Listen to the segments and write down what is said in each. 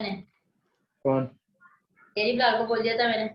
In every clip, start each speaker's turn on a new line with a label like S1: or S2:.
S1: मैंने
S2: कौन?
S1: तेरी बिलाल को बोल दिया था मैंने।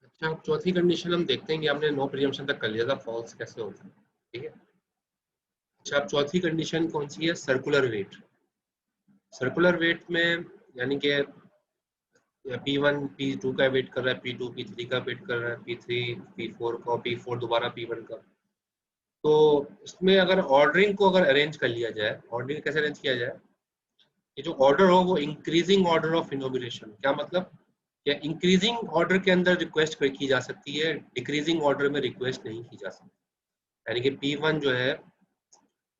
S3: अच्छा, अब चौथी कंडीशन हम देखते हैं कि हमने नो प्रिजम्पशन तक कर लिया था, फॉल्स कैसे होता है। ठीक है। अच्छा, अब चौथी कंडीशन कौन सी है? Circular wait. सर्कुलर वेट में यानी कि P1 P2 का वेट कर रहा है, P2 P3 का वेट कर रहा है, P3 P4 का, P4 दोबारा P1 का। तो इसमें अगर ऑर्डरिंग को अगर अरेंज कर लिया जाए, ऑर्डरिंग कैसे अरेंज किया जाए? ये जो ऑर्डर हो वो इंक्रीजिंग ऑर्डर ऑफ इनोमिनेशन। क्या मतलब? या इंक्रीजिंग ऑर्डर के अंदर रिक्वेस्ट की जा सकती है, डिक्रीजिंग ऑर्डर में रिक्वेस्ट नहीं की जा सकती। यानी कि P1 जो है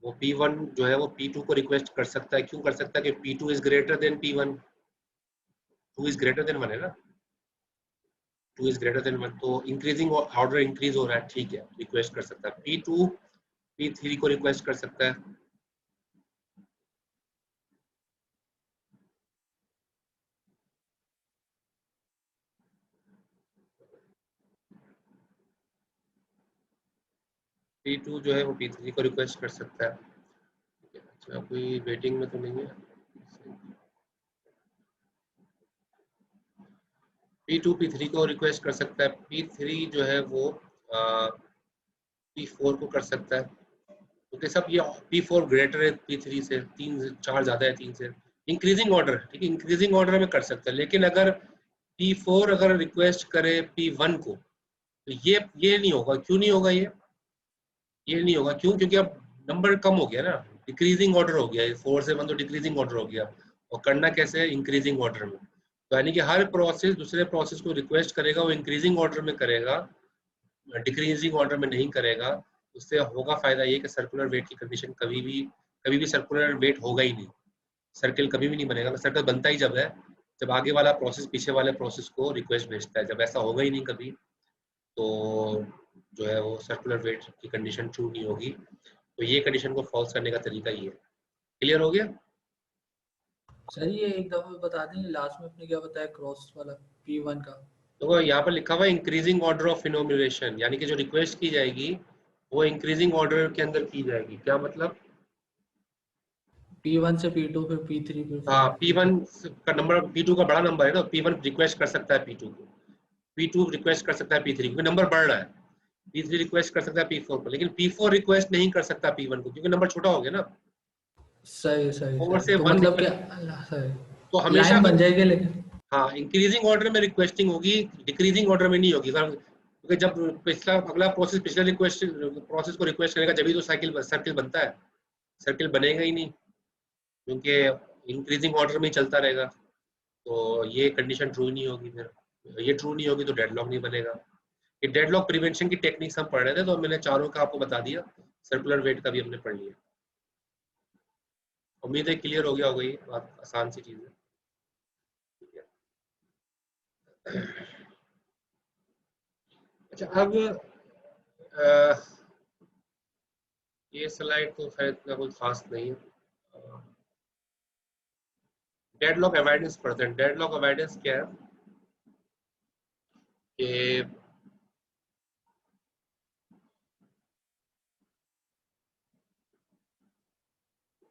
S3: वो P1 जो है वो P2 को रिक्वेस्ट कर सकता है। क्यों कर सकता है? कि P2 is greater than P1, 2 is greater than 1 है ना, 2 इज ग्रेटर देन 1, तो इंक्रीजिंग ऑर्डर इंक्रीज हो रहा है, ठीक है, रिक्वेस्ट कर सकता है। P2 P3 को रिक्वेस्ट कर सकता है। P2 जो है वो P3 को रिक्वेस्ट कर सकता है। अच्छा, कोई वेटिंग में तो नहीं है। P2 P3 को रिक्वेस्ट कर सकता है। P3 जो है वो P4 को कर सकता है, क्योंकि सब ये P4 ग्रेटर है P3 से, 4 ज्यादा है 3 से। इंक्रीजिंग ऑर्डर, ठीक है, इंक्रीजिंग ऑर्डर में कर सकता है। लेकिन अगर P4 अगर रिक्वेस्ट करे P1 को, तो ये नहीं होगा। क्यों नहीं होगा? ये नहीं होगा क्यों? क्योंकि अब नंबर कम हो गया ना, डिक्रीजिंग ऑर्डर हो गया, 4 से 1 तो डिक्रीजिंग ऑर्डर हो गया। और करना कैसे है? इंक्रीजिंग ऑर्डर में। तो यानी कि हर प्रोसेस दूसरे प्रोसेस को रिक्वेस्ट करेगा, वो इंक्रीजिंग ऑर्डर में करेगा, डिक्रीजिंग ऑर्डर में नहीं करेगा। उससे होगा फायदा ये कि सर्कुलर वेट की कंडीशन कभी भी सर्कुलर वेट होगा ही नहीं, सर्कल कभी भी नहीं बनेगा। सर्कल बनता ही जब है जब आगे वाला प्रोसेस पीछे वाले प्रोसेस को रिक्वेस्ट भेजता है। जब ऐसा होगा ही नहीं कभी, तो जो है वो सर्कुलर वेट की कंडीशन ट्रू नहीं होगी। तो ये कंडीशन को फॉल्स करने का तरीका ये है। क्लियर हो गया?
S2: सर ये एक दफा बता दें, लास्ट में आपने क्या बताया क्रॉस वाला P1 का?
S3: तो यहाँ पर लिखा हुआ है इंक्रीजिंग ऑर्डर ऑफ इनोमिनेशन, यानी कि जो रिक्वेस्ट की जाएगी वो इंक्रीजिंग ऑर्डर के अंदर की जाएगी। क्या मतलब?
S2: P1 से P2 फिर P3 फिर
S3: हाँ, P1 का नंबर P2 का बड़ा नंबर है ना, P1 रिक्वेस्ट कर सकता है P2 को, P2 रिक्वेस्ट कर सकता है P3 क्योंकि नंबर बढ़ रहा है, P3 रिक्वेस्ट कर सकता है P4 को, लेकिन P4 रिक्वेस्ट नहीं कर सकता P1 को क्योंकि नंबर छोटा हो गया ना।
S2: सही सही
S3: ओवर
S2: सही।
S3: से
S2: तो
S3: 1
S2: मतलब
S3: रिक्वेस्ट,
S2: क्या सही
S3: तो हमेशा
S2: लाइन बन
S3: अगर,
S2: जाएगी लेकिन।
S3: हाँ, इंक्रीजिंग ऑर्डर में रिक्वेस्टिंग होगी, डिक्रीजिंग ऑर्डर में नहीं होगी, क्योंकि जब पिछला अगला प्रोसेस पिछले रिक्वेस्ट प्रोसेस को रिक्वेस्ट करेगा जब ही तो सर्किल बनता है, सर्किल बनेगा ही नहीं क्योंकि इंक्रीजिंग ऑर्डर में ही चलता रहेगा। तो ये कंडीशन ट्रू नहीं होगी, फिर ये ट्रू नहीं होगी तो डेडलॉक नहीं बनेगा। ये डेडलॉक प्रिवेंशन की टेक्निक्स हम पढ़ रहे थे, तो मैंने चारों का आपको बता दिया, सर्कुलर वेट का भी हमने पढ़ लिया। उम्मीद है क्लियर हो गया होगा, ये बात आसान सी चीज़ है। अच्छा, अब ये स्लाइड तो खैर इतना कोई खास नहीं है। डेडलॉक अवॉइडेंस पढ़ते हैं। डेडलॉक अवॉइडेंस क्या है कि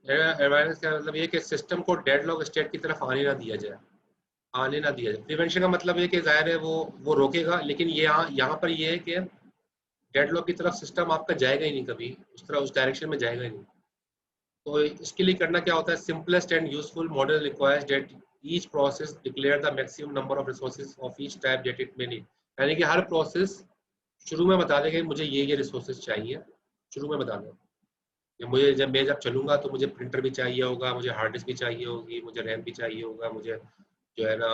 S3: अवॉइडेंस का मतलब ये कि सिस्टम को डेडलॉक स्टेट की तरफ आने ना दिया जाए, आने ना दिया जाए। प्रिवेंशन का मतलब ये कि जाहिर है वो रोकेगा, लेकिन ये यहाँ पर ये है कि डेडलॉक की तरफ सिस्टम आपका जाएगा ही नहीं, कभी उस तरह उस डायरेक्शन में जाएगा ही नहीं। तो इसके लिए करना क्या होता है, simplest and useful model requires that each process declare the maximum number of resources of each type that it may need. यानी कि हर प्रोसेस शुरू में बता देगा कि मुझे ये रिसोर्सेज चाहिए, शुरू में बता देगा कि मुझे जब चलूंगा तो मुझे प्रिंटर भी चाहिए होगा, मुझे हार्ड डिस्क भी चाहिए होगी, मुझे रैम भी चाहिए होगा, मुझे जो है ना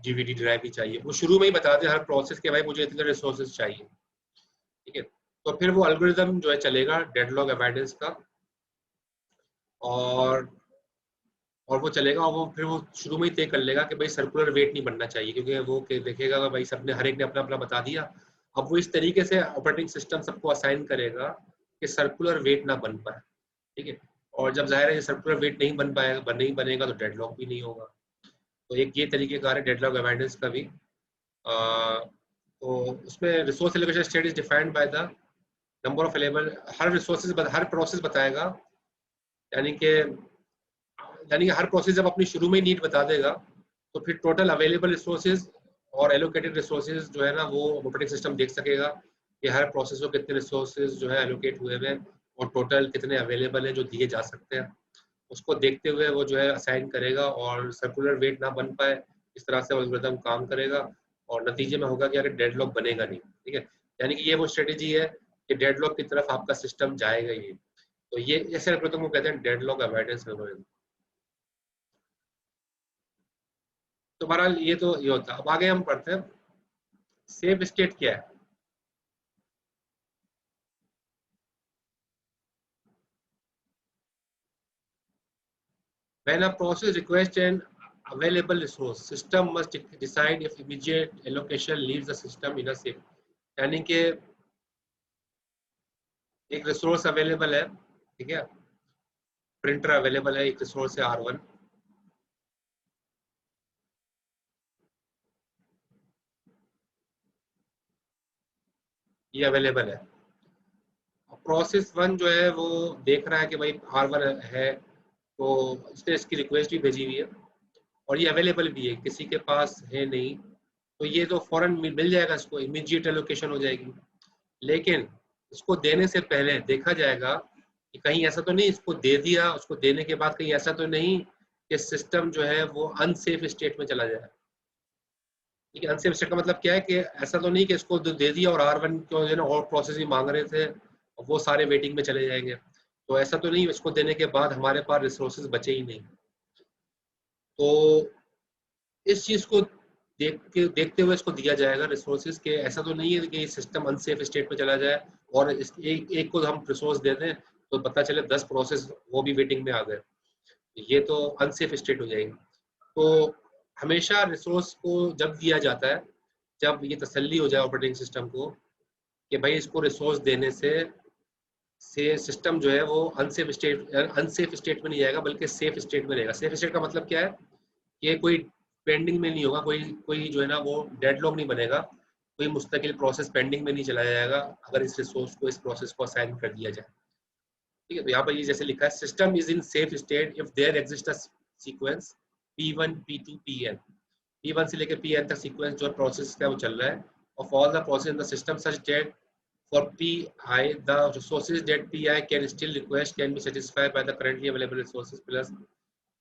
S3: डीवीडी ड्राइव भी चाहिए। वो शुरू में ही बता दे हर प्रोसेस के भाई मुझे इतने रिसोर्सेज चाहिए, ठीक है। तो फिर वो एल्गोरिदम जो है चलेगा डेडलॉक अवॉइडेंस का, और वो चलेगा, और वो फिर वो शुरू में ही तय कर लेगा कि भाई सर्कुलर वेट नहीं बनना चाहिए, क्योंकि वो देखेगा कि भाई सबने हर एक ने अपना अपना बता दिया। अब वो इस तरीके से ऑपरेटिंग सिस्टम सबको असाइन करेगा कि सर्कुलर वेट ना बन पाए, ठीक है। और जब जाहिर है ये सर्कुलर वेट नहीं बन पाएगा, नहीं बनेगा तो डेडलॉक भी नहीं होगा। तो एक ये तरीके कार है डेडलॉक अवॉइडेंस का भी। तो उसमें resource allocation state is defined by the number of available. Her resources her process बताएगा, यानी कि हर प्रोसेस जब अपनी शुरू में नीड बता देगा तो फिर टोटल अवेलेबल रिसोर्सेज और एलोकेटेड रिसोर्सेज जो है ना वो ऑपरेटिंग सिस्टम देख सकेगा कि हर प्रोसेस को कितने रिसोर्सेज जो है एलोकेट हुए हैं और टोटल कितने अवेलेबल हैं जो दिए जा सकते हैं। उसको देखते हुए वो जो है असाइन करेगा और सर्कुलर वेट ना बन पाए, इस तरह से एल्गोरिथम काम करेगा और नतीजे में होगा कि अगर डेडलॉक बनेगा नहीं, ठीक है। यानी कि ये वो स्ट्रेटेजी है कि डेडलॉक की तरफ आपका सिस्टम जाएगा ही। तो ये ऐसे एल्गोरिथम को कहते हैं डेडलॉक अवॉइडेंस एल्गोरिथम। तो बहरहाल ये तो ये होता है। अब आगे हम पढ़ते हैं सेफ स्टेट क्या है। When a process requests an available resource, system must decide if immediate allocation leaves the system in a safe। यानी कि एक रिसोर्स अवेलेबल है, ठीक है, प्रिंटर अवेलेबल है, एक रिसोर्स है R1, ये अवेलेबल है। प्रोसेस 1 जो है वो देख रहा है कि भाई R1 है, तो इसने इसकी रिक्वेस्ट भी भेजी हुई है और ये अवेलेबल भी है, किसी के पास है नहीं, तो ये तो फौरन मिल जाएगा, इसको इमीडिएट एलोकेशन हो जाएगी। लेकिन इसको देने से पहले देखा जाएगा कि कहीं ऐसा तो नहीं इसको दे दिया, उसको देने के बाद कहीं ऐसा तो नहीं कि सिस्टम जो है वो अनसेफ स्टेट में चला जाए। ठीक है, अनसेफ स्टेट का मतलब क्या है कि ऐसा तो नहीं कि इसको दे दिया और R1 को जो है ना और प्रोसेस भी मांग रहे थे, वो सारे वेटिंग में चले जाएंगे। तो ऐसा तो नहीं इसको देने के बाद हमारे पास रिसोर्सेज बचे ही नहीं। तो इस चीज को देखते हुए इसको दिया जाएगा रिसोर्सेज के, ऐसा तो नहीं है कि सिस्टम अनसेफ स्टेट में चला जाए और एक को हम रिसोर्स दे दें तो पता चले 10 प्रोसेस वो भी वेटिंग में आ गए, ये तो अनसेफ स्टेट हो जाएगी। तो हमेशा रिसोर्स को जब दिया जाता है जब ये तसल्ली हो जाए ऑपरेटिंग सिस्टम को कि भाई इसको रिसोर्स देने से सिस्टम जो है वो अनसेफ स्टेट में नहीं जाएगा बल्कि सेफ स्टेट में रहेगा। सेफ स्टेट का मतलब क्या है कि कोई पेंडिंग में नहीं होगा, कोई जो है ना वो डेडलॉक नहीं बनेगा, कोई मुस्तकिल प्रोसेस पेंडिंग में नहीं चला जाएगा अगर इस रिसोर्स को इस प्रोसेस को असाइन कर दिया जाए। ठीक है। तो यहाँ पर ये जैसे लिखा है system is in safe state if there exist a sequence P1 P2 Pn, P1 से लेकर Pn तक सीक्वेंस जो प्रोसेस का वो चल रहा है, of all the process in the system such that for Pi the resources that Pi can still request can be satisfied by the currently available resources plus।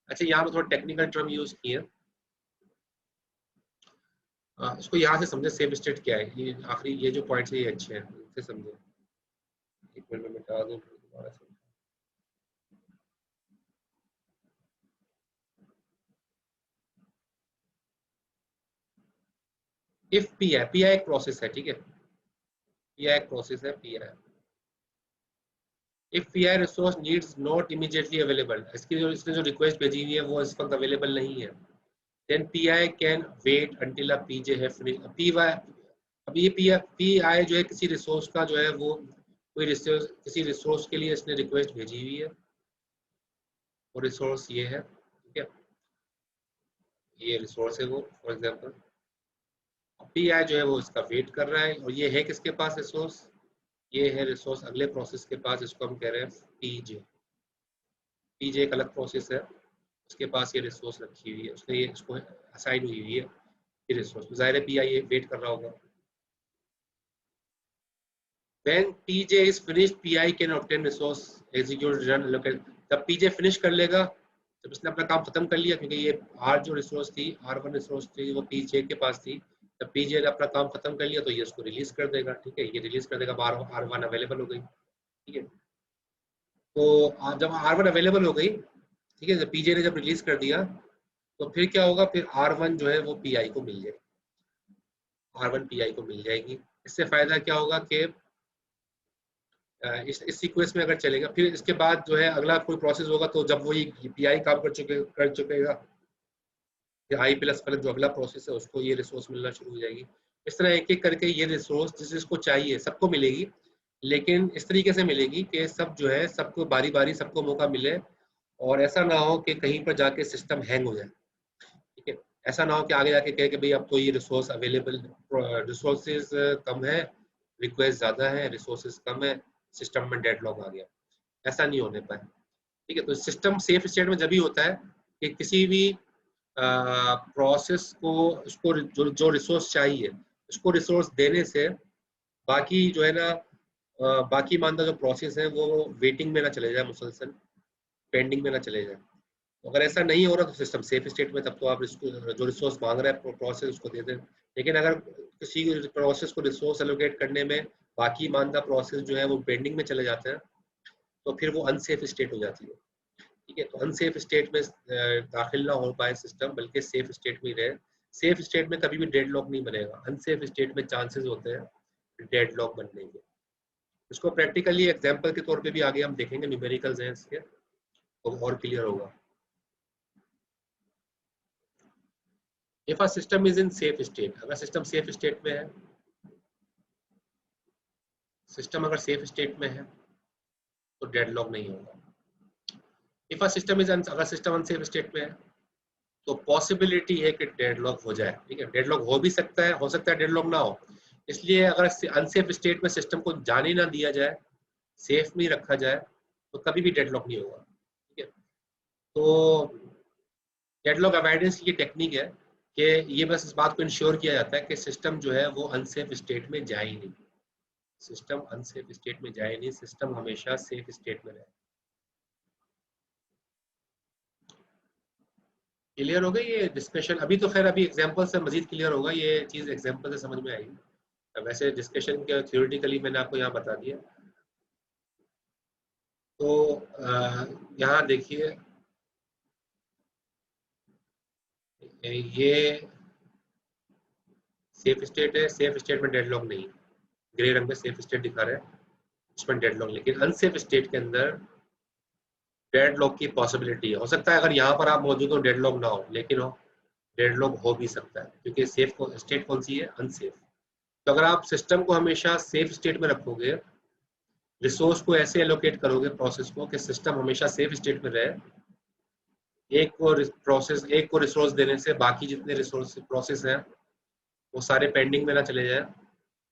S3: अच्छा यहाँ पर थोड़ा टेक्निकल टर्म यूज किए, इसको यहाँ से समझे सेफ स्टेट क्या है। ये आखिरी ये जो पॉइंट्स है ये अच्छे हैं, इसे समझे। एक मिनट में मिटा दूं दोबारा से। इफ Pi एक प्रोसेस है, ठीक है, Pi एक प्रोसेस है Pi। If Pi resource needs not immediately available, इसने जो रिक्वेस्ट भेजी हुई है वो इस वक्त अवेलेबल नहीं है, then Pi can wait until a Pj have finished Py। अब ये Pi जो है किसी रिसोर्स का जो है वो कोई रिसोर्स, किसी रिसोर्स के लिए इसने रिक्वेस्ट भेजी हुई है और रिसोर्स ये है, ठीक है, ये रिसोर्स है वो फॉर एग्जांपल। Pi जो है वो इसका वेट कर रहा है और ये है किसके पास रिसोर्स, ये है रिसोर्स अगले प्रोसेस के पास, इसको हम कह रहे हैं Pj। Pj एक अलग प्रोसेस है, उसके पास ये रिसोर्स रखी हुई है, उसने ये इसको असाइन हुई हुई है ये रिसोर्स, जाहिर है Pi ये वेट कर रहा होगा। When Pj is finished, Pi can obtain resource, execute, run, allocate। जब Pj फिनिश कर लेगा, जब इसने अपना काम खत्म कर लिया, क्योंकि ये R जो रिसोर्स थी, R1 रिसोर्स थी, वो Pj के पास थी, जब Pj ने अपना काम खत्म कर लिया तो ये उसको रिलीज कर देगा, ठीक है, ये रिलीज कर देगा, R1 अवेलेबल हो गई, ठीक है। तो जब R1 अवेलेबल हो गई, ठीक है, जब Pj ने जब रिलीज कर दिया तो फिर क्या होगा, फिर R1 जो है वो Pi को मिल जाएगी, R1 Pi को मिल जाएगी। इससे फायदा क्या होगा कि इस सीक्वेंस में अगर चलेगा, फिर इसके बाद जो है अगला कोई प्रोसेस होगा तो जब वो ये Pi काम कर चुकेगा, i प्लस वाला जो अगला प्रोसेस है उसको ये रिसोर्स मिलना शुरू हो जाएगी। इस तरह एक एक करके ये रिसोर्स जिसको चाहिए सबको मिलेगी, लेकिन इस तरीके से मिलेगी कि सब जो है सबको बारी बारी सबको मौका मिले और ऐसा ना हो कि कहीं पर जाके सिस्टम हैंग हो जाए, ठीक है। ऐसा ना हो कि आगे जाके कहे कि भाई अब तो ये रिसोर्स अवेलेबल, रिसोर्सेज कम है, रिक्वेस्ट ज़्यादा है, रिसोर्सेज कम है, सिस्टम में डेडलॉक आ गया, ऐसा नहीं होने पाए, ठीक है। तो सिस्टम सेफ स्टेट में जब भी होता है कि किसी भी प्रोसेस को उसको जो रिसोर्स चाहिए उसको रिसोर्स देने से बाकी जो है ना बाकी मानता जो प्रोसेस है वो वेटिंग में ना चले जाए, मुसलसल पेंडिंग में ना चले जाए। अगर ऐसा नहीं हो रहा तो सिस्टम सेफ स्टेट में, तब तो आप इसको जो रिसोर्स मांग रहा है प्रोसेस उसको दे दें। लेकिन अगर किसी प्रोसेस को रिसोर्स एलोकेट करने में बाकी मानदा प्रोसेस जो है वो पेंडिंग में चले जाते हैं तो फिर वो अनसेफ स्टेट हो जाती है, ठीक है। तो अनसेफ स्टेट में दाखिल ना हो पाए सिस्टम, बल्कि सेफ स्टेट में ही रहे। सेफ स्टेट में कभी भी डेडलॉक नहीं बनेगा, अनसेफ स्टेट में चांसेस होते हैं डेडलॉक बनने के। इसको प्रैक्टिकली एग्जांपल के तौर पे भी आगे हम देखेंगे, न्यूमेरिकल्स हैं इसके, तो और क्लियर होगा। If a system is in safe state, अगर सिस्टम सेफ स्टेट में है, सिस्टम अगर सेफ स्टेट में है तो डेडलॉक नहीं होगा। इफ अ सिस्टम इज अगर सिस्टम अनसेफ स्टेट में है तो पॉसिबिलिटी है कि डेडलॉक हो जाए, ठीक है। डेडलॉक हो भी सकता है डेडलॉक ना हो। इसलिए अगर अनसेफ स्टेट में सिस्टम को जाने ना दिया जाए, सेफ में रखा जाए, तो कभी भी डेडलॉक नहीं होगा, ठीक है। तो डेडलॉक अवॉइडेंस की टेक्निक है कि ये बस इस बात को इंश्योर किया जाता है कि सिस्टम जो है वो अनसेफ स्टेट में जाए ही नहीं, सिस्टम अनसेफ स्टेट में जाए नहीं, सिस्टम हमेशा सेफ स्टेट में रहे। क्लियर हो गई ये डिस्कशन? अभी तो खैर अभी एग्जांपल से मजीद क्लियर होगा, ये चीज एग्जांपल से समझ में आएगी। वैसे डिस्कशन के थ्योरेटिकली मैंने आपको यहाँ बता दिया। तो यहाँ देखिए ये सेफ स्टेट है, सेफ स्टेट में डेडलॉक नहीं, ग्रे रंग में सेफ स्टेट दिखा रहे हैं, उसमें डेडलॉक। लेकिन अनसेफ स्टेट के अंदर डेडलॉक की पॉसिबिलिटी है। हो सकता है अगर यहाँ पर आप मौजूद हो डेडलॉक ना हो, लेकिन हो डेडलॉक हो भी सकता है, क्योंकि सेफ स्टेट कौन सी है? अनसेफ। तो अगर आप सिस्टम को हमेशा सेफ स्टेट में रखोगे, रिसोर्स को ऐसे एलोकेट करोगे प्रोसेस को कि सिस्टम हमेशा सेफ स्टेट में रहे, एक को रिसोर्स देने से बाकी जितने रिसोर्स प्रोसेस हैं वो सारे पेंडिंग में ना चले जाए।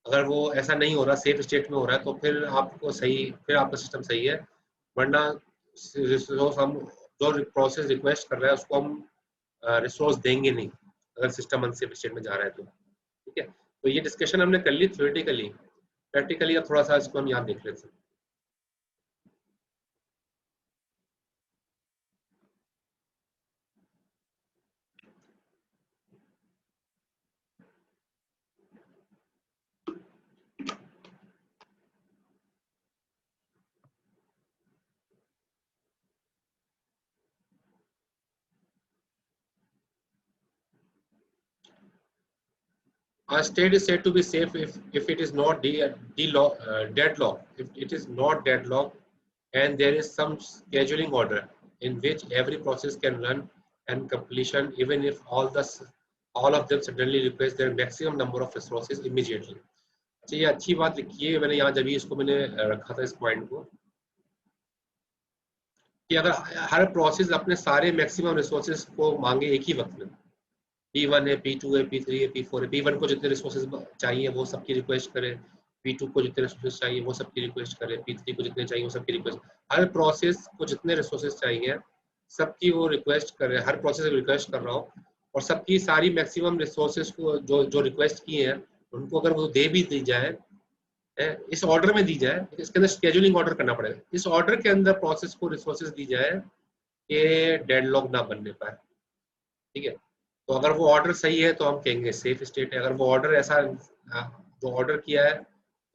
S3: अगर वो ऐसा नहीं हो रहा, सेफ स्टेट में हो रहा है, तो फिर आपका सिस्टम सही है। वरना रिसोर्स हम जो प्रोसेस रिक्वेस्ट कर रहा है उसको हम रिसोर्स देंगे नहीं अगर सिस्टम अनसेफ स्टेट में जा रहा है तो। ठीक है, तो ये डिस्कशन हमने कर ली थ्योरेटिकली। प्रैक्टिकली अब थोड़ा सा इसको हम यहाँ देख लेते हैं। A state is said to be safe if it is not deadlocked. If it is not deadlocked and there is some scheduling order in which every process can run and completion even if all of them suddenly request their maximum number of resources immediately. अच्छा, ये अच्छी बात लिखी है मैंने यहाँ जब भी इसको मैंने रखा था इस पॉइंट को कि अगर हर प्रोसेस अपने सारे मैक्सिमम रिसोर्सेज को मांगे एक ही वक्त में, P1 है, P2 है, P3 है, P4 है, P1 को जितने रिसोर्सेज चाहिए वो सबकी रिक्वेस्ट करे, P2 को जितने रिसोर्सेज चाहिए वो सबकी रिक्वेस्ट करे, P3 को जितने चाहिए वो सबकी रिक्वेस्ट, हर प्रोसेस को जितने रिसोर्सेज चाहिए सबकी वो रिक्वेस्ट करे, हर प्रोसेस रिक्वेस्ट कर रहा हो और सबकी सारी मैक्सिमम रिसोर्सेज को जो जो रिक्वेस्ट किए हैं उनको अगर वो दे भी दी जाए, इस ऑर्डर में दी जाए, इसके अंदर शेड्यूलिंग ऑर्डर करना पड़ेगा, इस ऑर्डर के अंदर प्रोसेस को रिसोर्सेज दी जाए कि डेडलॉक ना बनने पाए। ठीक है, तो अगर वो ऑर्डर सही है तो हम कहेंगे सेफ स्टेट है। अगर वो ऑर्डर ऐसा जो ऑर्डर किया है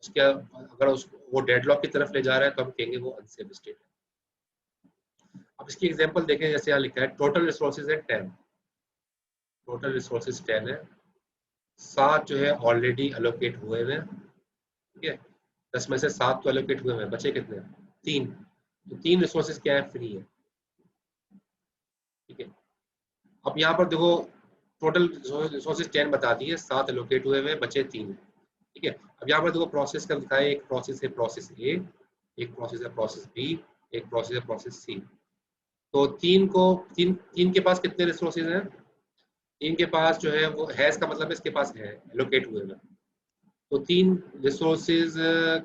S3: उसके अगर वो डेडलॉक की तरफ ले जा रहा है तो हम कहेंगे वो अनसेफ स्टेट है। अब इसकी एग्जांपल देखें, जैसे यहाँ लिखा है टोटल रिसोर्सेज है 10, टोटल रिसोर्सेज 10 है, 7 जो है ऑलरेडी एलोकेट हुए हैं। ठीक है, 10 में से 7 तो एलोकेट हुए हैं, बचे कितने? 3, तो 3 रिसोर्सेज क्या है? फ्री है। ठीक है, अब यहाँ पर देखो टोटल रिसोर्सेज 10 बता दिए, 7 एलोकेट हुए हैं, बचे 3। ठीक है, अब यहाँ पर देखो प्रोसेस का दिखाया, एक प्रोसेस है प्रोसेस ए, एक प्रोसेस है प्रोसेस बी, एक प्रोसेस है प्रोसेस सी। तो तीन के पास कितने रिसोर्सेज हैं? 3 के पास जो है वो है, इसका मतलब इसके पास है, एलोकेट हुए हैं। तो 3 रिसोर्सेज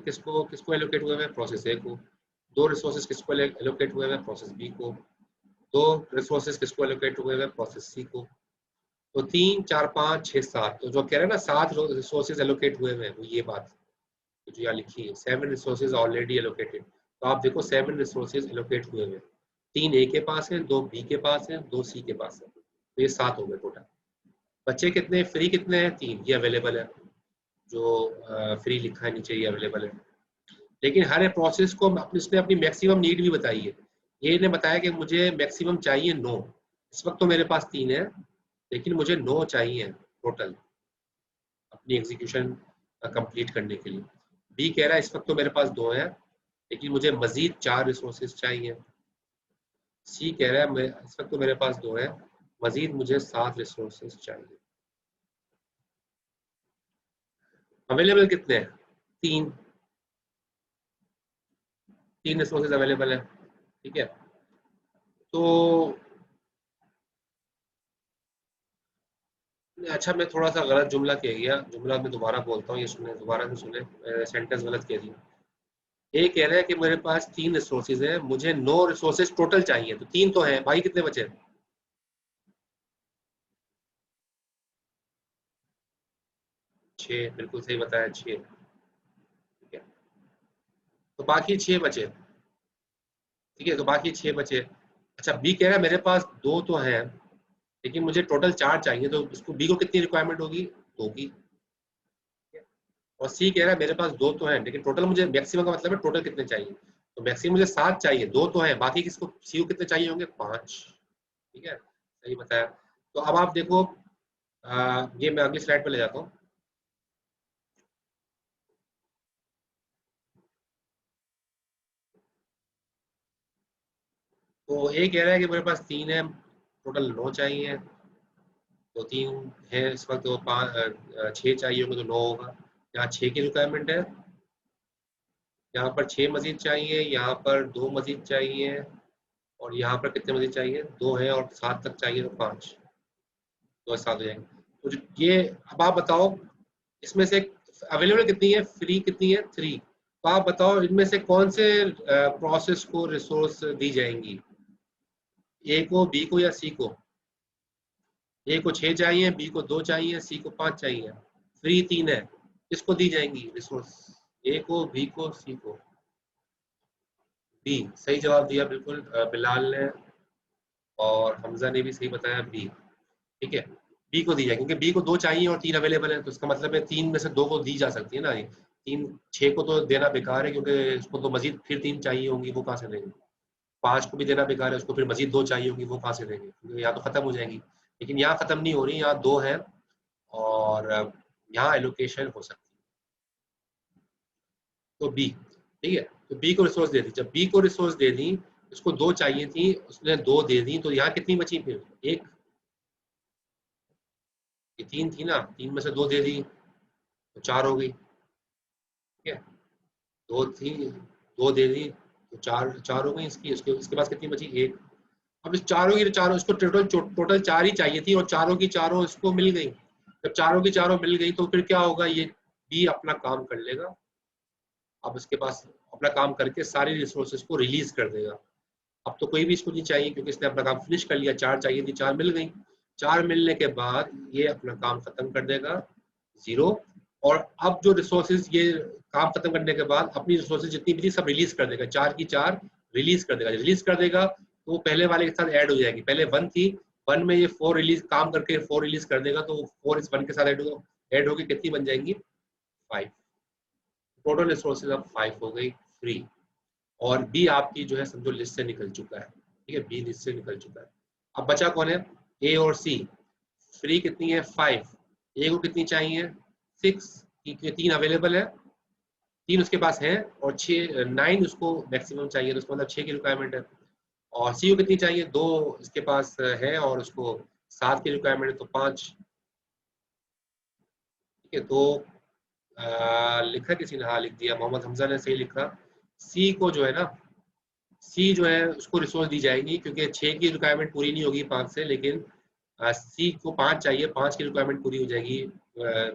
S3: किसको किसको एलोकेट हुए हैं? प्रोसेस ए को। 2 रिसोर्सेज किसको एलोकेट हुए हैं? प्रोसेस बी को। 2 रिसोर्सेज किसको एलोकेट हुए हैं? प्रोसेस सी को। तो 3, 4, 5, 6, 7, तो जो कह रहे हैं ना 7 रिसोर्सेज एलोकेट हुए हैं, वो ये बात जो यहाँ लिखी है 7 रिसोर्सेज ऑलरेडी एलोकेटेड। तो आप देखो 7 रिसोर्सेज एलोकेट हुए हैं, 3 ए के पास है, 2 बी के पास है, 2 सी के पास है, तो ये 7 हो गए टोटल। बच्चे कितने? फ्री कितने हैं? 3, ये अवेलेबल है, जो फ्री लिखा है नीचे ये अवेलेबल है। लेकिन हर प्रोसेस को इसने अपनी मैक्सिमम नीड भी बताई है। ये ने बताया कि मुझे मैक्सिमम चाहिए 9, इस वक्त तो मेरे पास 3 है लेकिन मुझे 9 चाहिए टोटल अपनी एग्जीक्यूशन कंप्लीट करने के लिए। बी कह रहा है इस वक्त तो मेरे पास 2 है लेकिन मुझे मजीद 4 रिसोर्सेज चाहिए। सी कह रहा है इस वक्त तो मेरे पास 2 है, मजीद मुझे 7 रिसोर्सेज चाहिए। अवेलेबल कितने हैं? 3 रिसोर्सेज अवेलेबल है। ठीक है, तो अच्छा मैं थोड़ा सा गलत जुमला कह गया, जुमला मैं दोबारा बोलता हूँ, ये सुने, दोबारा से सुने, सेंटेंस गलत कह दिया। ये कह रहा है कि मेरे पास 3 रिसोर्सेज है, मुझे 9 रिसोर्सेज टोटल चाहिए, तो 3 तो है, भाई कितने बचे? 6, बिल्कुल सही बताया, 6। ठीक है, तो बाकी 6 बचे। ठीक है, तो बाकी 6 बचे। अच्छा, बी कह रहा है मेरे पास 2 तो हैं लेकिन मुझे टोटल 4 चाहिए, तो इसको बी को कितनी रिक्वायरमेंट होगी? 2 की। और सी कह रहा है मेरे पास 2 तो हैं लेकिन टोटल मुझे मैक्सिमम का मतलब है टोटल कितने चाहिए, तो मैक्सिमम मुझे 7 चाहिए, 2 तो हैं, बाकी किसको सी को कितने चाहिए होंगे? 5। ठीक है, सही बताया। तो अब आप देखो ये मैं अगली स्लाइड पे ले जाता हूँ। तो ये कह रहा है कि मेरे पास 3 है, टोटल 9 चाहिए, तो 3 है इस वक्त, तो 6 चाहिए होंगे तो 9 होगा। यहाँ 6 की रिक्वायरमेंट है, यहाँ पर 6 मजीद चाहिए, यहाँ पर 2 मजीद चाहिए, और यहाँ पर कितने मजीद चाहिए? 2 है और 7 तक चाहिए तो 5, तो 7 हो जाएंगे। तो ये अब आप बताओ इसमें से अवेलेबल कितनी है? फ्री कितनी है? 3, तो आप बताओ इनमें से कौन से प्रोसेस को रिसोर्स दी जाएंगी, ए को, बी को या सी को? ए को 6 चाहिए, बी को 2 चाहिए, सी को 5 चाहिए, फ्री 3 है, किसको दी जाएंगी रिसोर्स? ए को, बी को, सी को? बी सही जवाब दिया बिल्कुल बिलाल ने, और हमजा ने भी सही बताया बी। ठीक है, बी को दी जाएगी, क्योंकि बी को 2 चाहिए और 3 अवेलेबल है, तो इसका मतलब है 3 में से 2 को दी जा सकती है ना। ये 6 को तो देना बेकार है, क्योंकि उसको तो मजीद फिर 3 चाहिए होंगी, वो कहाँ से देंगे? 5 को भी देना बेकार है, उसको फिर मजीद 2 चाहिए होंगी, वो कहाँ से देंगे? क्योंकि यहाँ तो खत्म हो जाएंगी। लेकिन यहाँ खत्म नहीं हो रही, यहाँ 2 है और यहाँ एलोकेशन हो सकती है। तो बी, ठीक है, तो बी को रिसोर्स दे दी। जब बी को रिसोर्स दे दी, उसको 2 चाहिए थी, उसने 2 दे दी, तो यहाँ कितनी बची फिर? 1, ये 3 थी ना, 3 में से 2 दे दी तो 4 हो गई। ठीक है, 2 थी, 2 दे दी तो 4 हो गई इसकी। इसके पास कितनी बची? 1। अब इस चारों की चारों, इसको टोटल 4 ही चाहिए थी और चारों की चारों इसको मिल गई। जब चारों की चारों मिल गई तो फिर क्या होगा, ये बी अपना काम कर लेगा। अब इसके पास अपना काम करके सारी रिसोर्सेज को रिलीज कर देगा। अब तो कोई भी इसको नहीं चाहिए, क्योंकि इसने अपना काम फिनिश कर लिया। 4 चाहिए थी, 4 मिल गई। 4 मिलने के बाद ये अपना काम खत्म कर देगा, 0। और अब जो रिसोर्सेज, ये काम खत्म करने के बाद अपनी रिसोर्सेज जितनी भी थी सब रिलीज कर देगा, 4 की 4 रिलीज कर देगा। रिलीज कर देगा तो वो पहले वाले के साथ ऐड हो जाएगी। पहले 1 थी, 1 में ये 4 रिलीज काम करके 4 रिलीज कर देगा, तो 4 इस 1 के साथ ऐड होगी, कितनी बन जाएंगी? 5। टोटल रिसोर्सेज अब 5 हो गई फ्री। और बी आपकी जो है समझो लिस्ट से निकल चुका है। ठीक है, बी लिस्ट से निकल चुका है। अब बचा कौन है? ए और सी। फ्री कितनी है? 5। ए को कितनी चाहिए? 6, क्योंकि 3 अवेलेबल है, 3 उसके पास है, और 9 उसको मैक्सिमम चाहिए, तो उसका मतलब 6 की रिक्वायरमेंट है। और सी को कितनी चाहिए? 2 इसके पास है और उसको 7 की रिक्वायरमेंट है, तो 5। ठीक है, तो लिखा किसी ने? हाँ लिख दिया, मोहम्मद हमजा ने सही लिखा। सी को जो है ना, सी जो है उसको रिसोर्स दी जाएगी, क्योंकि 6 की रिक्वायरमेंट पूरी नहीं होगी 5 से, लेकिन सी को 5 चाहिए, 5 की रिक्वायरमेंट पूरी हो जाएगी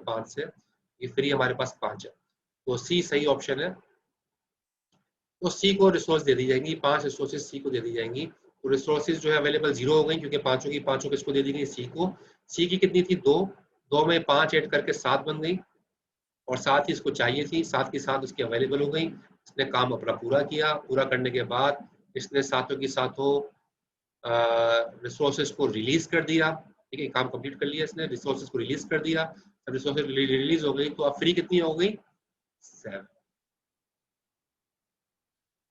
S3: 5 से। ये फ्री हमारे पास 5 है, तो सी सही ऑप्शन है। तो सी को रिसोर्स दे दी जाएंगी, 5 रिसोर्सेज सी को दे दी जाएंगी। तो रिसोर्सेज जो है अवेलेबल 0 हो गई, क्योंकि पांचों की पांचों किसको दे दी गई? सी को। सी की कितनी थी? 2। 2 में 5 ऐड करके 7 बन गई, और 7 ही इसको चाहिए थी, 7 की 7 उसकी अवेलेबल हो गई। इसने काम अपना पूरा किया। पूरा करने के बाद इसने सातों की सातों रिसोर्सेज को रिलीज कर दिया। ठीक है, काम कंप्लीट कर लिया इसने, रिसोर्सेज को रिलीज कर दिया। जब रिसोर्सेज रिलीज हो गई तो अब फ्री कितनी हो गई? 7।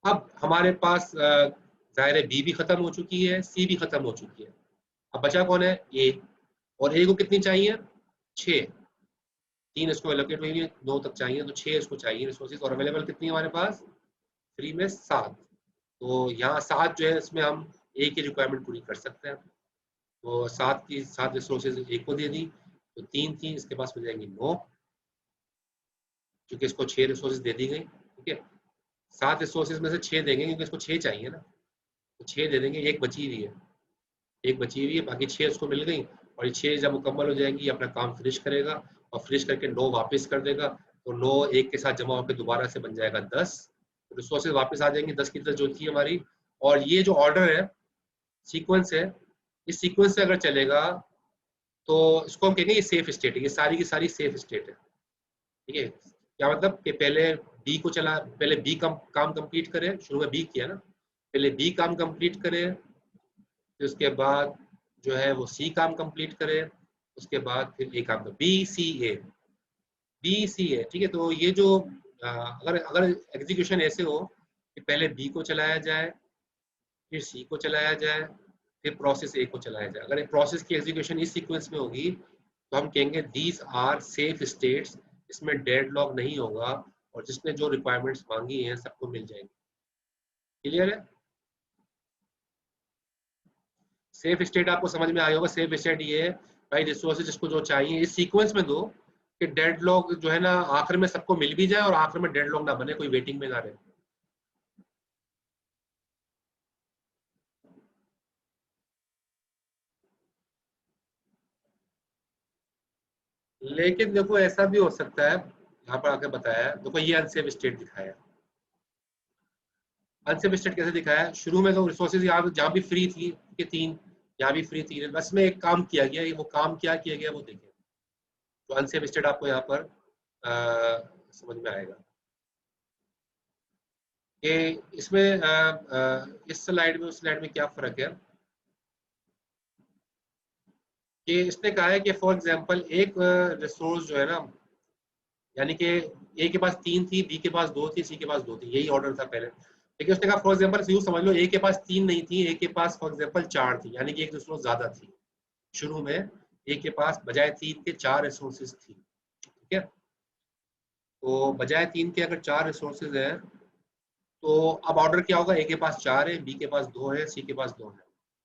S3: अब हमारे पास जाहिर है बी भी खत्म हो चुकी है, सी भी खत्म हो चुकी है। अब बचा कौन है? ए। और ए को कितनी चाहिए? 6। 3 इसको एलोकेट हुई है, 9 तक चाहिए, तो 6 इसको चाहिए रिसोर्सेज। और अवेलेबल कितनी है हमारे पास? फ्री में 7। तो यहाँ 7 जो है इसमें हम ए की रिक्वायरमेंट पूरी कर सकते हैं। तो 7 की 7 रिसोर्सेज ए को दे दी, तो 3 थी, इसके पास मिल जाएंगी 9, क्योंकि इसको 6 रिसोर्सेज दे दी गई। ठीक है, 7 रिसोर्सेज में से 6 देंगे, क्योंकि इसको 6 चाहिए ना, तो 6 दे देंगे। एक बची हुई है, एक बची हुई है, बाकी 6 उसको मिल गई। और ये 6 जब मुकम्मल हो जाएंगी, ये अपना काम फिनिश करेगा, और फिनिश करके 9 वापस कर देगा। तो 9 एक के साथ जमा होकर दोबारा से बन जाएगा 10। रिसोर्सेज वापस आ जाएंगे 10 की 10 जो थी हमारी। और ये जो ऑर्डर है, सीक्वेंस है, इस सीक्वेंस से अगर चलेगा तो इसको हम कहेंगे ये सेफ स्टेट है। ये सारी की सारी सेफ स्टेट है। ठीक है, क्या मतलब कि पहले बी को चला, पहले बी काम कंप्लीट करे, शुरू में बी किया ना, पहले बी काम कंप्लीट करे, फिर उसके बाद जो है वो सी काम कंप्लीट करे, उसके बाद फिर ए काम करे, बी सी ए, बी सी ए। ठीक है, तो ये जो अगर अगर एग्जीक्यूशन ऐसे हो कि पहले बी को चलाया जाए, फिर सी को चलाया जाए, फिर प्रोसेस ए को चलाया जाए, अगर प्रोसेस की एग्जीक्यूशन इस सीक्वेंस में होगी तो हम कहेंगे दीज आर सेफ स्टेट्स, इसमें डेडलॉक नहीं होगा, और जिसने जो रिक्वायरमेंट्स मांगी हैं सबको मिल जाएंगी। क्लियर है? सेफ स्टेट आपको समझ में आया होगा। सेफ स्टेट ये है भाई, रिसोर्सेज जिसको जो चाहिए इस सीक्वेंस में दो कि डेडलॉक जो है ना आखिर में सबको मिल भी जाए, और आखिर में डेडलॉक ना बने, कोई वेटिंग में ना रहे। लेकिन देखो ऐसा भी हो सकता है, यहाँ पर आके बताया, देखो ये अनसेफ स्टेट दिखाया, अनसेफ स्टेट कैसे दिखाया है? शुरू में तो रिसोर्सेज यहाँ जहाँ भी फ्री थी कि 3, यहाँ भी फ्री थी, बस में एक काम किया गया, वो काम क्या किया गया वो देखिए। तो अनसेफ स्टेट आपको यहाँ पर समझ में आएगा कि इसमें इस स्लाइड में उस स्लाइड में क्या फर्क है। कि इसने कहा है कि फॉर एग्जांपल एक रिसोर्स जो है ना, यानी कि ए के पास 3 थी, बी के पास 2 थी, सी के पास 2 थी, यही ऑर्डर था पहले। लेकिन उसने कहा फॉर एग्जांपल यूं समझ लो, ए के पास 3 नहीं थी, ए के पास फॉर एग्जांपल 4 थी, यानी कि एक रिसोर्स ज्यादा थी। शुरू में ए के पास बजाय 3 के 4 रिसोर्सेज थी, ठीक है। तो बजाय 3 के अगर 4 रिसोर्सेज हैं तो अब ऑर्डर क्या होगा? ए के पास 4 है, बी के पास 2 है, सी के पास 2 है,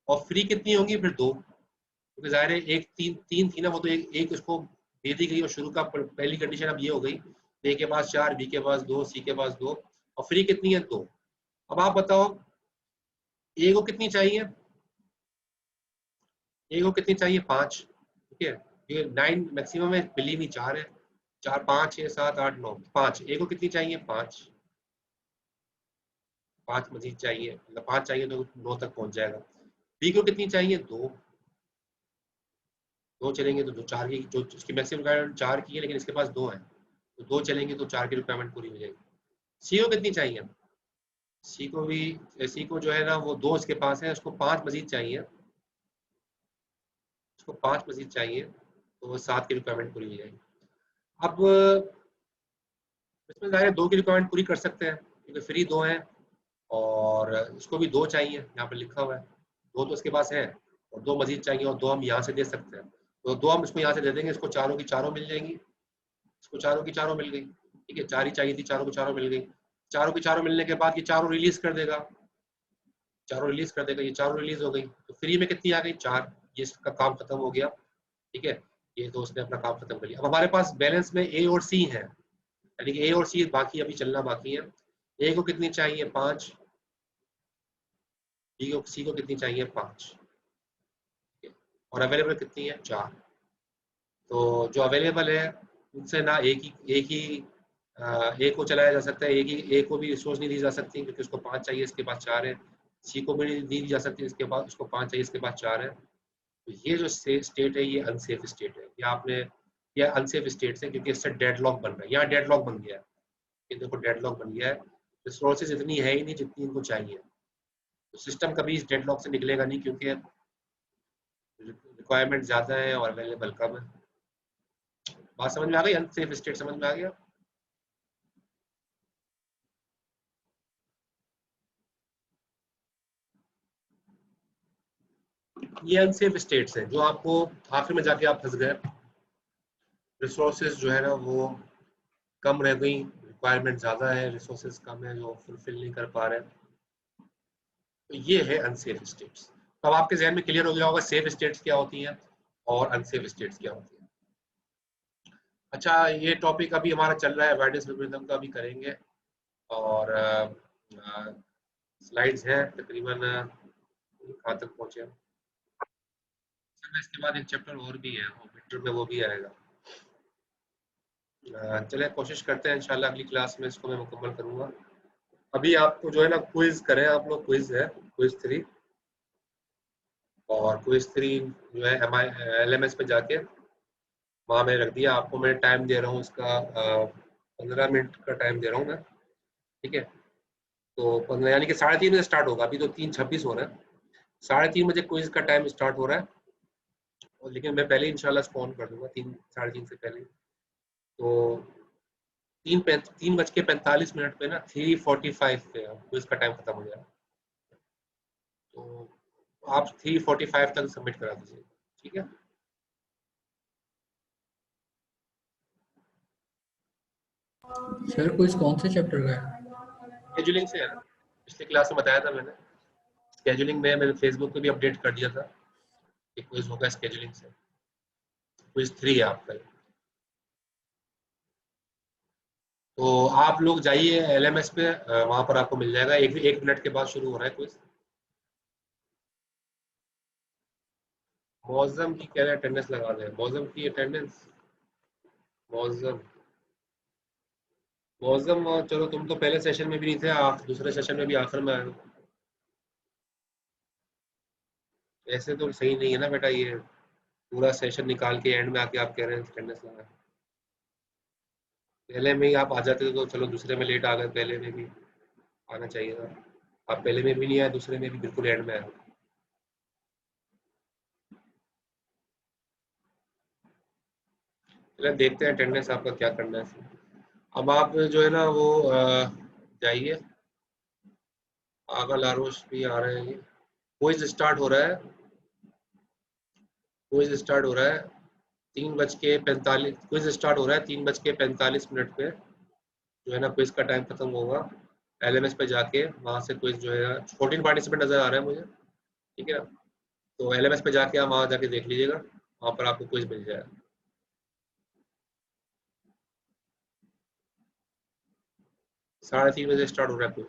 S3: और फ्री कितनी होंगी फिर? 2, क्योंकि जाहिर है एक 3 थी ना, वो तो एक उसको दे दी गई, और शुरू का पहली कंडीशन अब ये हो गई, ए के पास 4, बी के पास 2, सी के पास 2, और फ्री कितनी है? 2। अब आप बताओ ए को कितनी चाहिए? ए को कितनी चाहिए? 5, ठीक है। ये 9 मैक्सिमम है, बिलीव ही 4 है, 4 5 6 7 8 9, 5। ए को कितनी चाहिए? 5, 5 मजीद चाहिए, मतलब 5 चाहिए तो 9 तक पहुंच जाएगा। बी को कितनी चाहिए? 2, 2 चलेंगे तो 4 की, जो इसकी मैक्सिमम रिक्वायरमेंट 4 की है, लेकिन इसके पास 2 है, तो 2 चलेंगे तो 4 की रिक्वायरमेंट पूरी हो जाएगी। सी को कितनी चाहिए? सी को भी, सी को जो है ना वो 2 इसके पास है, उसको 5 मजीद चाहिए, उसको 5 मजीद चाहिए, तो 7 की रिक्वायरमेंट पूरी हो जाएगी। अब इसमें ज़ाहिर है 2 की रिक्वायरमेंट पूरी कर सकते हैं, क्योंकि फ्री 2 है, और इसको भी 2 चाहिए, यहाँ पर लिखा हुआ है 2 तो इसके पास है, और 2 मजीद चाहिए, और 2 हम यहाँ से दे सकते हैं, तो 2 हम इसको यहाँ से दे देंगे, इसको चारों की चारों मिल जाएंगी, इसको चारों की चारों मिल गई, ठीक है। 4 ही चाहिए थी, चारों की चारों मिल गई। चारों की चारों मिलने के बाद ये चारों रिलीज कर देगा, चारों रिलीज कर देगा, ये चारों रिलीज हो गई, तो फ्री में कितनी आ गई? 4। ये इसका काम खत्म हो गया, ठीक है। ये तो उसने अपना काम खत्म कर लिया। अब हमारे पास बैलेंस में ए और सी है, यानी कि ए और सी बाकी अभी चलना बाकी है। ए को कितनी चाहिए? 5। बी को, सी को कितनी चाहिए? 5, और अवेलेबल कितनी है? 4। तो जो अवेलेबल है उनसे ना एक ही ए को चलाया जा सकता है, एक ही ए को भी रिसोर्स नहीं दी जा सकती, क्योंकि उसको 5 चाहिए, इसके पास 4 है। सी को भी नहीं दी जा सकती, इसके पास, उसको 5 चाहिए, इसके पास 4 है। तो ये जो स्टेट है ये अनसेफ स्टेट है, ये आपने, ये अनसेफ स्टेट है, क्योंकि इससे डेडलॉक बन रहा है, यहाँ डेडलॉक बन गया है, ये देखो डेडलॉक बन गया है, रिसोर्सेज इतनी है ही नहीं जितनी इनको चाहिए, तो सिस्टम कभी इस डेडलॉक से निकलेगा नहीं, क्योंकि रिक्वायरमेंट ज़्यादा है और अवेलेबल कम है। बात समझ में आ गई? अनसेफ स्टेट समझ में आ गया? ये अनसेफ स्टेट्स हैं जो आपको आखिर में जाके आप फंस गए, रिसोर्सेज जो है ना वो कम रह गई, रिक्वायरमेंट ज़्यादा है, रिसोर्सेज कम है, जो फुलफिल नहीं कर पा रहे। तो ये है अनसेफ स्टेट्स। तो अब आपके जहन में क्लियर हो गया होगा सेफ स्टेट्स क्या होती हैं और अनसेफ स्टेट्स क्या होती हैं। अच्छा, ये टॉपिक अभी हमारा चल रहा है, अवॉइडेंस एल्गोरिथम का भी करेंगे, और स्लाइड्स हैं तकरीबन कहाँ तक पहुँचे हम। इसके बाद एक चैप्टर और भी है, वो मिड में वो भी आएगा। चले कोशिश करते हैं, इंशाल्लाह अगली क्लास में इसको मैं मुकम्मल करूँगा। अभी आपको जो है ना क्विज करें, आप लोग क्विज है, क्विज 3, और क्विज 3 जो है LMS पे जाके वहाँ मैंने रख दिया, आपको मैं टाइम दे रहा हूँ इसका 15 मिनट का टाइम दे रहा हूँ मैं, ठीक है। तो 15 यानी कि 3:30 बजे स्टार्ट होगा, अभी तो 3:26 हो रहा है, 3:30 बजे क्विज का टाइम स्टार्ट हो रहा है, और लेकिन मैं पहले इंशाल्लाह इसको ऑन कर दूंगा 3 से पहले। तो 3:45 पे ना 3:45 पे क्विज का टाइम खत्म हो जाएगा, तो आप 3:45 तक सबमिट करा दीजिए, ठीक है।
S2: सर क्विज कौन से चैप्टर का है?
S3: स्केजुलिंग से है ना, पिछली क्लास में बताया था मैंने, स्केजुलिंग में मैंने फेसबुक पे भी अपडेट कर दिया था कि क्विज होगा स्केजुलिंग से, क्विज 3 है आपका। तो आप लोग जाइए LMS पे, वहां पर आपको मिल जाएगा, 1 मिनट के बाद शुरू हो रहा है क्विज। मौजम की कह रहे अटेंडेंस लगा दें, मौजम की अटेंडेंस, मौजम मौसम, चलो तुम तो पहले सेशन में भी नहीं थे, दूसरे सेशन में भी आखिर में आए हो। ऐसे तो सही नहीं है ना बेटा, ये पूरा सेशन निकाल के एंड में आके आप कह रहे हैं अटेंडेंस लगा। पहले में ही आप आ जाते तो चलो, दूसरे में लेट आ गए, पहले में भी आना चाहिए था। आप पहले में भी नहीं आए, दूसरे में भी बिल्कुल एंड में आए। चलो देखते हैं अटेंडेंस आपका क्या करना है। अब आप जो है ना वो जाइए, आगा लारोश भी आ रहे हैं। ये क्विज स्टार्ट हो रहा है, क्विज स्टार्ट हो रहा है 3:45, क्विज स्टार्ट हो रहा है 3:45 पे। जो है ना क्विज का टाइम खत्म होगा। LMS पे जाके वहाँ से क्विज जो है 14 पार्टिसिपेंट नजर आ रहा है मुझे, ठीक है। तो LMS पे जाके आप वहाँ जाके देख लीजिएगा, वहाँ पर आपको क्विज मिल जाएगा। 3:30 बजे स्टार्ट हो रहा है क्विज।